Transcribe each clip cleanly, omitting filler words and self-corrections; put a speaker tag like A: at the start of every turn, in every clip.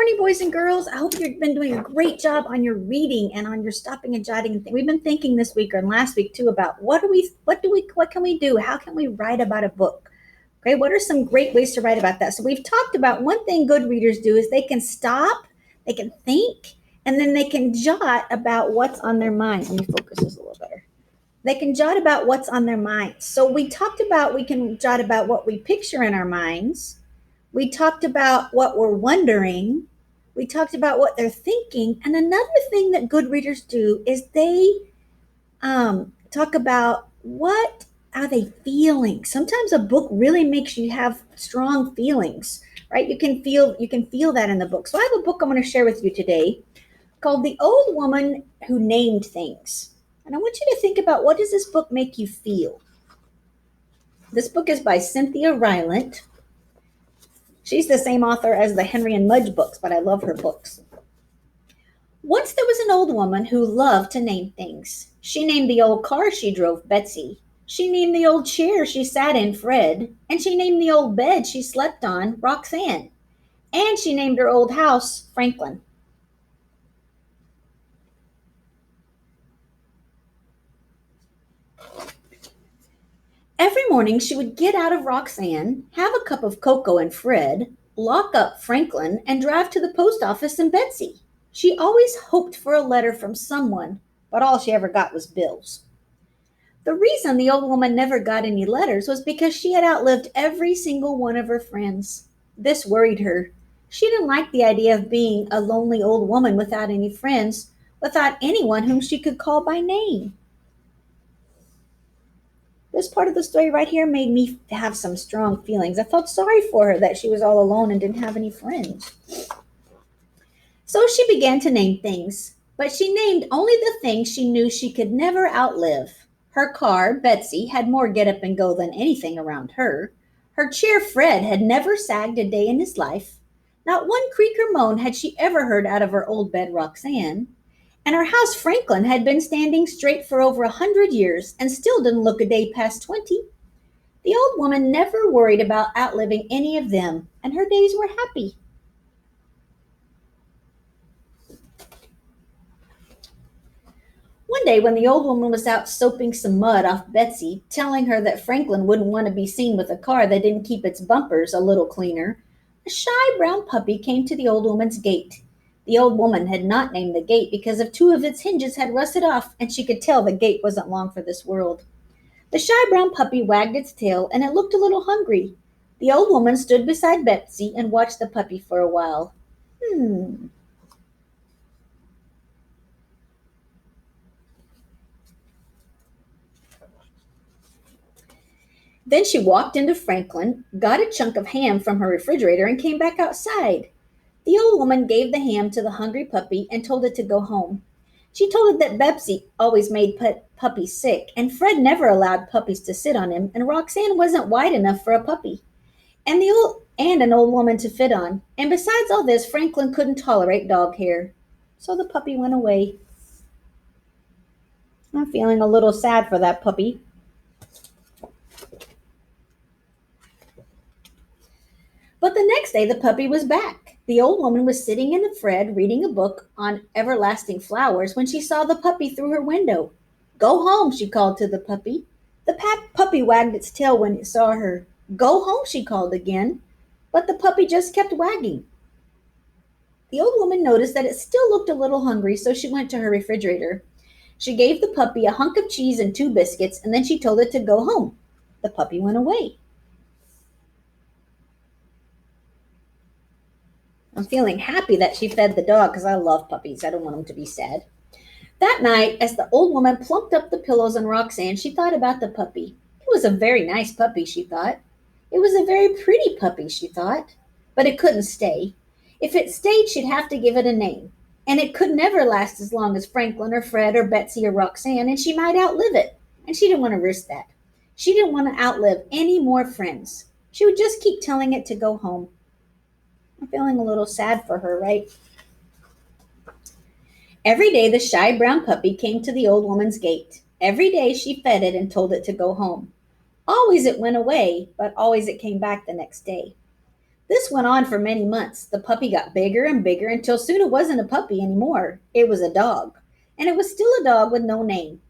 A: morning, boys and girls. I hope you've been doing a great job on your reading and on your stopping and jotting. We've been thinking this week and last week too about what can we do? How can we write about a book? Okay, what are some great ways to write about that? So we've talked about one thing good readers do is they can stop, they can think, and then they can jot about what's on their mind. Let me focus this a little better. They can jot about what's on their minds. So we talked about we can jot about what we picture in our minds. We talked about what we're wondering. We talked about what they're thinking. And another thing that good readers do is they talk about what are they feeling. Sometimes a book really makes you have strong feelings, right? You can feel that in the book. So I have a book I'm going to share with you today called The Old Woman Who Named Things. And I want you to think about, what does this book make you feel? This book is by Cynthia Rylant. She's the same author as the Henry and Mudge books, but I love her books. Once there was an old woman who loved to name things. She named the old car she drove Betsy. She named the old chair she sat in Fred. And she named the old bed she slept on Roxanne. And she named her old house Franklin. Every morning she would get out of Roxanne, have a cup of cocoa and Fred, lock up Franklin, and drive to the post office and Betsy. She always hoped for a letter from someone, but all she ever got was bills. The reason the old woman never got any letters was because she had outlived every single one of her friends. This worried her. She didn't like the idea of being a lonely old woman without any friends, without anyone whom she could call by name. This part of the story right here made me have some strong feelings. I felt sorry for her that she was all alone and didn't have any friends. So she began to name things, but she named only the things she knew she could never outlive. Her car, Betsy, had more get up and go than anything around her. Her chair, Fred, had never sagged a day in his life. Not one creak or moan had she ever heard out of her old bed, Roxanne. And her house, Franklin, had been standing straight for over 100 years and still didn't look a day past 20. The old woman never worried about outliving any of them, and her days were happy. One day, when the old woman was out soaping some mud off Betsy, telling her that Franklin wouldn't want to be seen with a car that didn't keep its bumpers a little cleaner, a shy brown puppy came to the old woman's gate. The old woman had not named the gate because of two of its hinges had rusted off, and she could tell the gate wasn't long for this world. The shy brown puppy wagged its tail, and it looked a little hungry. The old woman stood beside Betsy and watched the puppy for a while. Then she walked into Franklin, got a chunk of ham from her refrigerator, and came back outside. The old woman gave the ham to the hungry puppy and told it to go home. She told it that Betsy always made puppies sick, and Fred never allowed puppies to sit on him, and Roxanne wasn't wide enough for a puppy, and an old woman to fit on. And besides all this, Franklin couldn't tolerate dog hair. So the puppy went away. I'm feeling a little sad for that puppy. But the next day the puppy was back. The old woman was sitting in the Fred reading a book on everlasting flowers when she saw the puppy through her window. Go home, she called to the puppy. The puppy wagged its tail when it saw her. Go home, she called again. But the puppy just kept wagging. The old woman noticed that it still looked a little hungry, so she went to her refrigerator. She gave the puppy a hunk of cheese and 2 biscuits, and then she told it to go home. The puppy went away. I'm feeling happy that she fed the dog because I love puppies. I don't want them to be sad. That night, as the old woman plumped up the pillows on Roxanne, she thought about the puppy. It was a very nice puppy, she thought. It was a very pretty puppy, she thought. But it couldn't stay. If it stayed, she'd have to give it a name. And it could never last as long as Franklin or Fred or Betsy or Roxanne, and she might outlive it. And she didn't want to risk that. She didn't want to outlive any more friends. She would just keep telling it to go home. I'm feeling a little sad for her, right? Every day the shy brown puppy came to the old woman's gate. Every day she fed it and told it to go home. Always it went away, but always it came back the next day. This went on for many months. The puppy got bigger and bigger until soon it wasn't a puppy anymore. It was a dog. And it was still a dog with no name.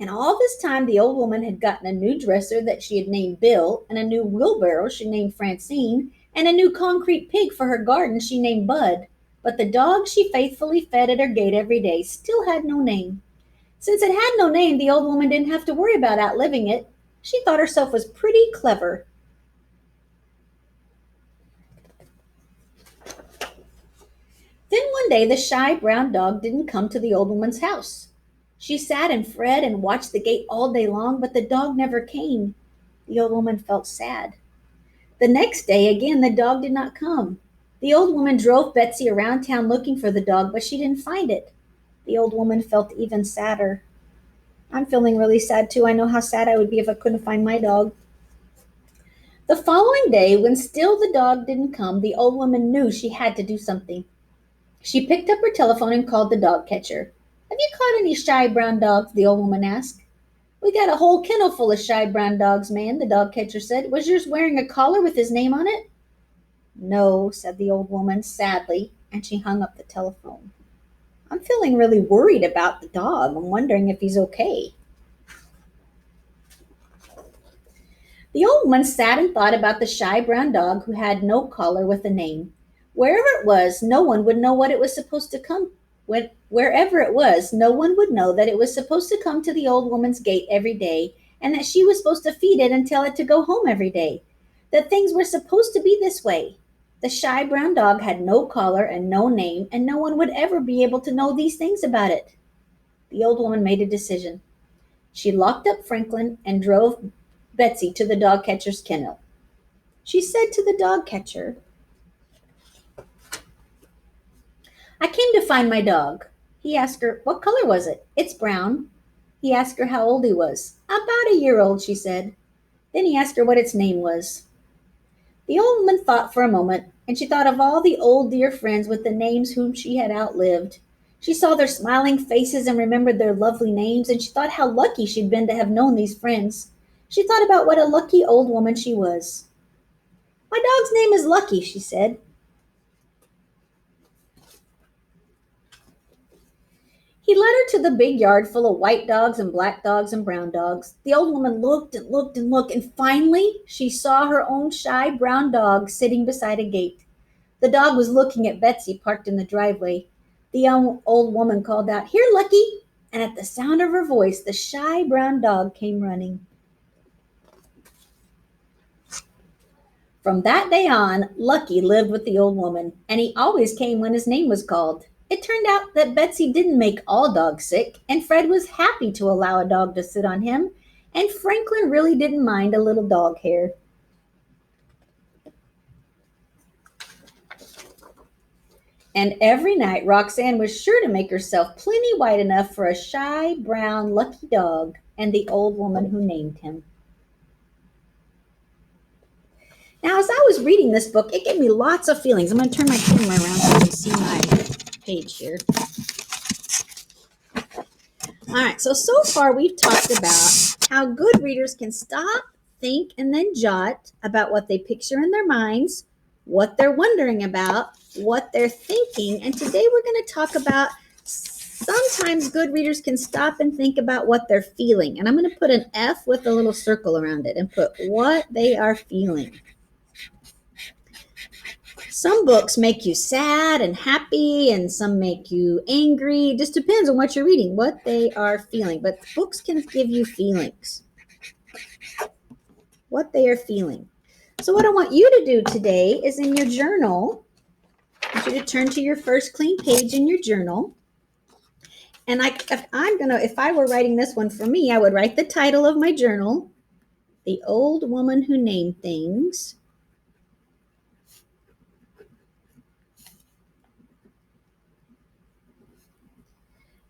A: And all this time, the old woman had gotten a new dresser that she had named Bill, and a new wheelbarrow she named Francine, and a new concrete pig for her garden she named Bud. But the dog she faithfully fed at her gate every day still had no name. Since it had no name, the old woman didn't have to worry about outliving it. She thought herself was pretty clever. Then one day the shy brown dog didn't come to the old woman's house. She sat and fret and watched the gate all day long, but the dog never came. The old woman felt sad. The next day again the dog did not come. The old woman drove Betsy around town looking for the dog, but she didn't find it. The old woman felt even sadder. I'm feeling really sad too. I know how sad I would be if I couldn't find my dog. The following day, when still the dog didn't come, the old woman knew she had to do something. She picked up her telephone and called the dog catcher. Have you caught any shy brown dogs? The old woman asked. We got a whole kennel full of shy brown dogs, man, the dog catcher said. Was yours wearing a collar with his name on it? No, said the old woman sadly, and she hung up the telephone. I'm feeling really worried about the dog. I'm wondering if he's okay. The old woman sat and thought about the shy brown dog who had no collar with a name. Wherever it was, no one would know what it was supposed to come. Wherever it was, no one would know that it was supposed to come to the old woman's gate every day, and that she was supposed to feed it and tell it to go home every day. That things were supposed to be this way. The shy brown dog had no collar and no name, and no one would ever be able to know these things about it. The old woman made a decision. She locked up Franklin and drove Betsy to the dog catcher's kennel. She said to the dog catcher, I came to find my dog. He asked her, what color was it? It's brown. He asked her how old he was. About a year old, she said. Then he asked her what its name was. The old woman thought for a moment, and she thought of all the old dear friends with the names whom she had outlived. She saw their smiling faces and remembered their lovely names, and she thought how lucky she'd been to have known these friends. She thought about what a lucky old woman she was. My dog's name is Lucky, she said. He led her to the big yard full of white dogs and black dogs and brown dogs. The old woman looked and looked and looked, and finally she saw her own shy brown dog sitting beside a gate. The dog was looking at Betsy parked in the driveway. The young old woman called out, Here, Lucky! And at the sound of her voice, the shy brown dog came running. From that day on, Lucky lived with the old woman, and he always came when his name was called. It turned out that Betsy didn't make all dogs sick, and Fred was happy to allow a dog to sit on him, and Franklin really didn't mind a little dog hair. And every night Roxanne was sure to make herself plenty white enough for a shy, brown, lucky dog and the old woman who named him. Now, as I was reading this book, it gave me lots of feelings. I'm going to turn my camera around so you can see my page here. All right, so far we've talked about how good readers can stop, think, and then jot about what they picture in their minds, what they're wondering about, what they're thinking, and today we're going to talk about sometimes good readers can stop and think about what they're feeling. And I'm going to put an F with a little circle around it and put what they are feeling. Some books make you sad and happy, and some make you angry. It just depends on what you're reading, what they are feeling. But books can give you feelings, what they are feeling. So what I want you to do today is in your journal, I want you to turn to your first clean page in your journal. And if I were writing this one for me, I would write the title of my journal, The Old Woman Who Named Things.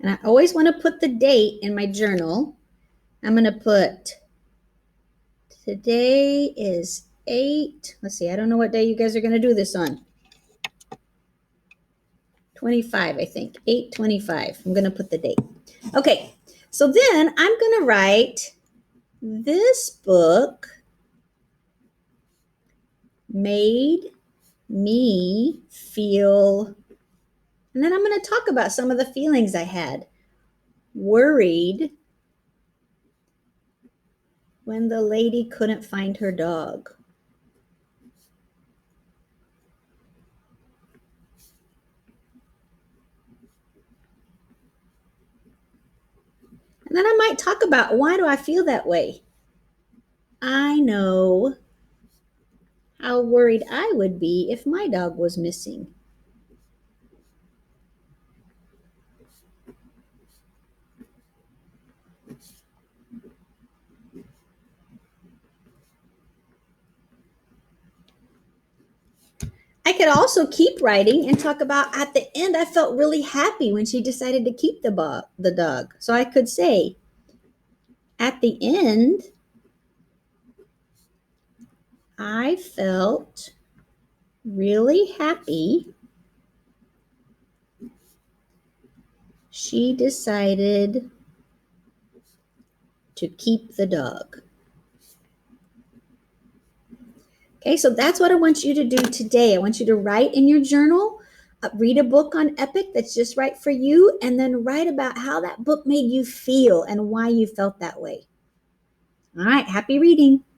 A: And I always want to put the date in my journal. I'm going to put, today is 8, let's see, I don't know what day you guys are going to do this on. 25, I think, 8/25. I'm going to put the date. Okay, so then I'm going to write, this book made me feel, and then I'm going to talk about some of the feelings I had. Worried when the lady couldn't find her dog. And then I might talk about, why do I feel that way? I know how worried I would be if my dog was missing. I could also keep writing and talk about, at the end, I felt really happy when she decided to keep the dog. So I could say, at the end, I felt really happy she decided to keep the dog. Okay, so that's what I want you to do today. I want you to write in your journal, read a book on Epic that's just right for you, and then write about how that book made you feel and why you felt that way. All right, happy reading.